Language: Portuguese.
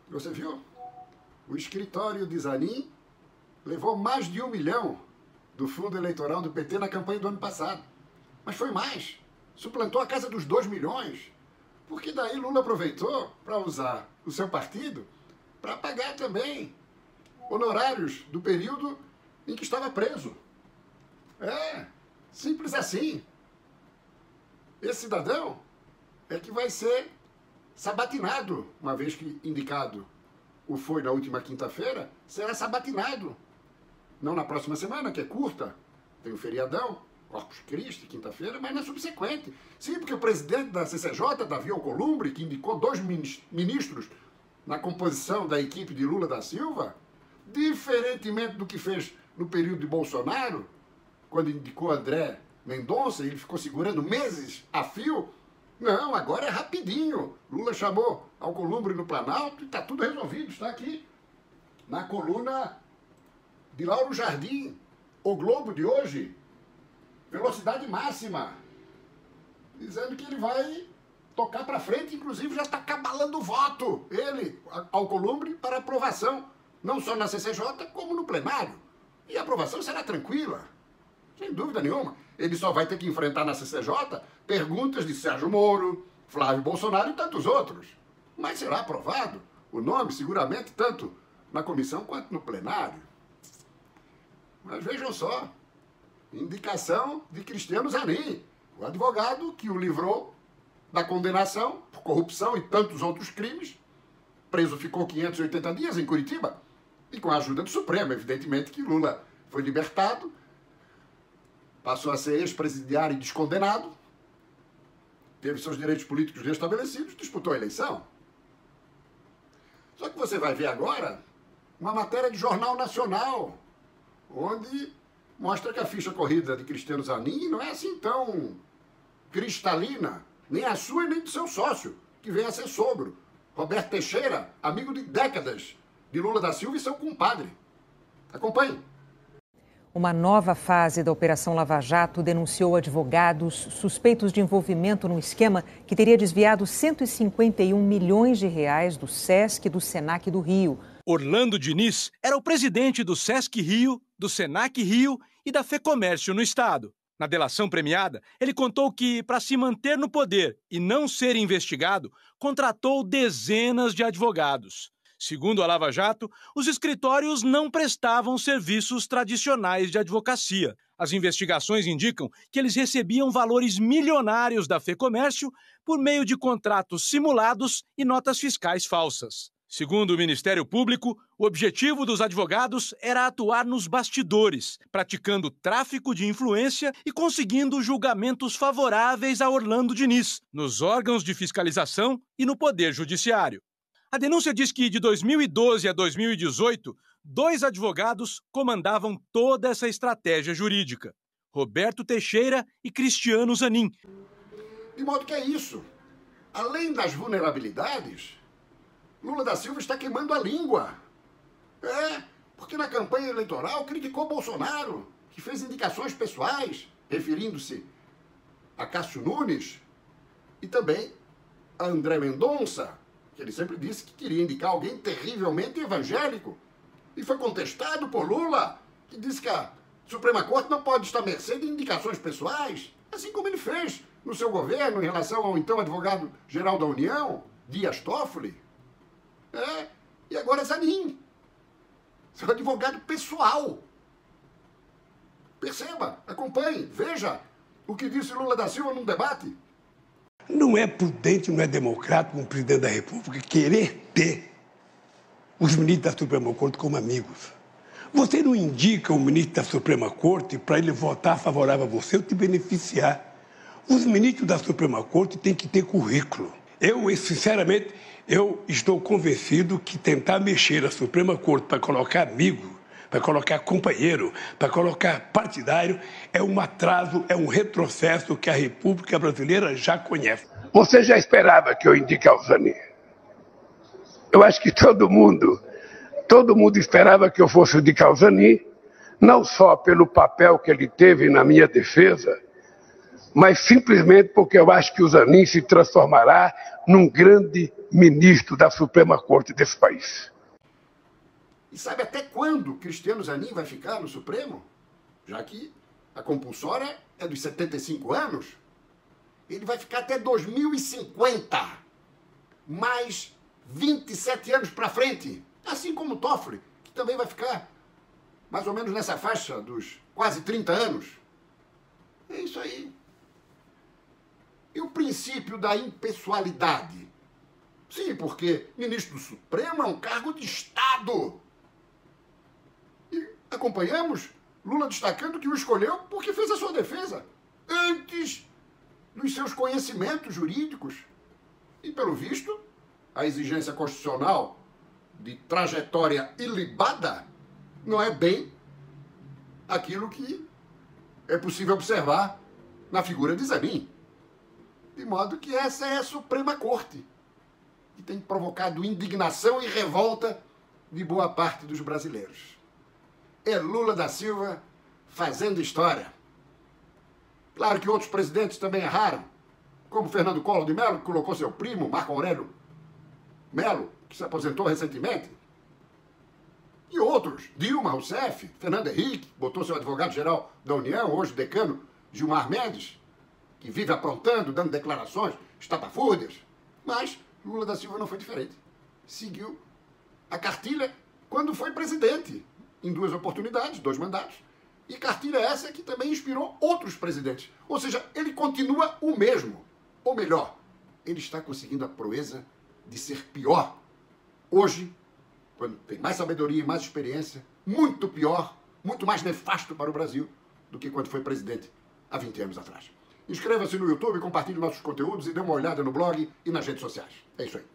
Você viu? O escritório de Zanin levou mais de 1 milhão do fundo eleitoral do PT na campanha do ano passado. Mas foi mais. Suplantou a casa dos 2 milhões. Porque daí Lula aproveitou para usar o seu partido para pagar também honorários do período em que estava preso. Simples assim. Esse cidadão é que vai ser sabatinado, uma vez que indicado o foi na última quinta-feira, será sabatinado. Não na próxima semana, que é curta, tem o feriadão, Corpus Christi, quinta-feira, mas na subsequente. Sim, porque o presidente da CCJ, Davi Alcolumbre, que indicou 2 ministros na composição da equipe de Lula da Silva, diferentemente do que fez no período de Bolsonaro, quando indicou André Mendonça, ele ficou segurando meses a fio. Não, agora é rapidinho. Lula chamou Alcolumbre no Planalto e está tudo resolvido. Está aqui na coluna de Lauro Jardim, O Globo de hoje, velocidade máxima, dizendo que ele vai tocar para frente, inclusive já está cabalando o voto, ele, Alcolumbre, para aprovação, não só na CCJ, como no plenário. E a aprovação será tranquila, sem dúvida nenhuma. Ele só vai ter que enfrentar na CCJ perguntas de Sérgio Moro, Flávio Bolsonaro e tantos outros. Mas será aprovado o nome, seguramente, tanto na comissão quanto no plenário. Mas vejam só, indicação de Cristiano Zanin, o advogado que o livrou da condenação por corrupção e tantos outros crimes. Preso ficou 580 dias em Curitiba e com a ajuda do Supremo, evidentemente que Lula foi libertado, passou a ser ex-presidiário e descondenado, teve seus direitos políticos restabelecidos, disputou a eleição. Só que você vai ver agora uma matéria de Jornal Nacional, onde mostra que a ficha corrida de Cristiano Zanin não é assim tão cristalina, nem a sua e nem do seu sócio, que vem a ser sogro, Roberto Teixeira, amigo de décadas de Lula da Silva e seu compadre. Acompanhe. Uma nova fase da Operação Lava Jato denunciou advogados suspeitos de envolvimento num esquema que teria desviado 151 milhões de reais do SESC e do SENAC do Rio. Orlando Diniz era o presidente do SESC Rio, do SENAC Rio e da FEComércio no estado. Na delação premiada, ele contou que, para se manter no poder e não ser investigado, contratou dezenas de advogados. Segundo a Lava Jato, os escritórios não prestavam serviços tradicionais de advocacia. As investigações indicam que eles recebiam valores milionários da FEComércio por meio de contratos simulados e notas fiscais falsas. Segundo o Ministério Público, o objetivo dos advogados era atuar nos bastidores, praticando tráfico de influência e conseguindo julgamentos favoráveis a Orlando Diniz, nos órgãos de fiscalização e no Poder Judiciário. A denúncia diz que, de 2012 a 2018, 2 advogados comandavam toda essa estratégia jurídica: Roberto Teixeira e Cristiano Zanin. De modo que é isso. Além das vulnerabilidades, Lula da Silva está queimando a língua. Porque na campanha eleitoral criticou Bolsonaro, que fez indicações pessoais, referindo-se a Cássio Nunes e também a André Mendonça, que ele sempre disse que queria indicar alguém terrivelmente evangélico. E foi contestado por Lula, que disse que a Suprema Corte não pode estar à mercê de indicações pessoais, assim como ele fez no seu governo em relação ao então advogado-geral da União, Dias Toffoli. E agora Zanin, seu advogado pessoal. Perceba, acompanhe, veja o que disse Lula da Silva num debate. Não é prudente, não é democrático um presidente da República querer ter os ministros da Suprema Corte como amigos. Você não indica o ministro da Suprema Corte para ele votar favorável a você ou te beneficiar. Os ministros da Suprema Corte têm que ter currículo. Sinceramente, eu estou convencido que tentar mexer a Suprema Corte para colocar amigo, para colocar companheiro, para colocar partidário, é um atraso, é um retrocesso que a República Brasileira já conhece. Você já esperava que eu indicasse o Zanin? Eu acho que todo mundo esperava que eu fosse indicar o Zanin, não só pelo papel que ele teve na minha defesa, mas simplesmente porque eu acho que o Zanin se transformará num grande ministro da Suprema Corte desse país. E sabe até quando Cristiano Zanin vai ficar no Supremo? Já que a compulsória é dos 75 anos. Ele vai ficar até 2050. Mais 27 anos para frente. Assim como o Toffoli, que também vai ficar mais ou menos nessa faixa dos quase 30 anos. É isso aí. E o princípio da impessoalidade? Sim, porque ministro do Supremo é um cargo de Estado. E acompanhamos Lula destacando que o escolheu porque fez a sua defesa antes dos seus conhecimentos jurídicos. E, pelo visto, a exigência constitucional de trajetória ilibada não é bem aquilo que é possível observar na figura de Zanin. De modo que essa é a Suprema Corte, que tem provocado indignação e revolta de boa parte dos brasileiros. É Lula da Silva fazendo história. Claro que outros presidentes também erraram, como Fernando Collor de Mello, que colocou seu primo, Marco Aurélio Mello, que se aposentou recentemente. E outros, Dilma Rousseff, Fernando Henrique, botou seu advogado-geral da União, hoje decano, Gilmar Mendes, que vive aprontando, dando declarações estapafúrdias. Mas Lula da Silva não foi diferente. Seguiu a cartilha quando foi presidente, em 2 oportunidades, 2 mandatos. E cartilha essa que também inspirou outros presidentes. Ou seja, ele continua o mesmo. Ou melhor, ele está conseguindo a proeza de ser pior. Hoje, quando tem mais sabedoria e mais experiência, muito pior, muito mais nefasto para o Brasil do que quando foi presidente há 20 anos atrás. Inscreva-se no YouTube, compartilhe nossos conteúdos e dê uma olhada no blog e nas redes sociais. É isso aí.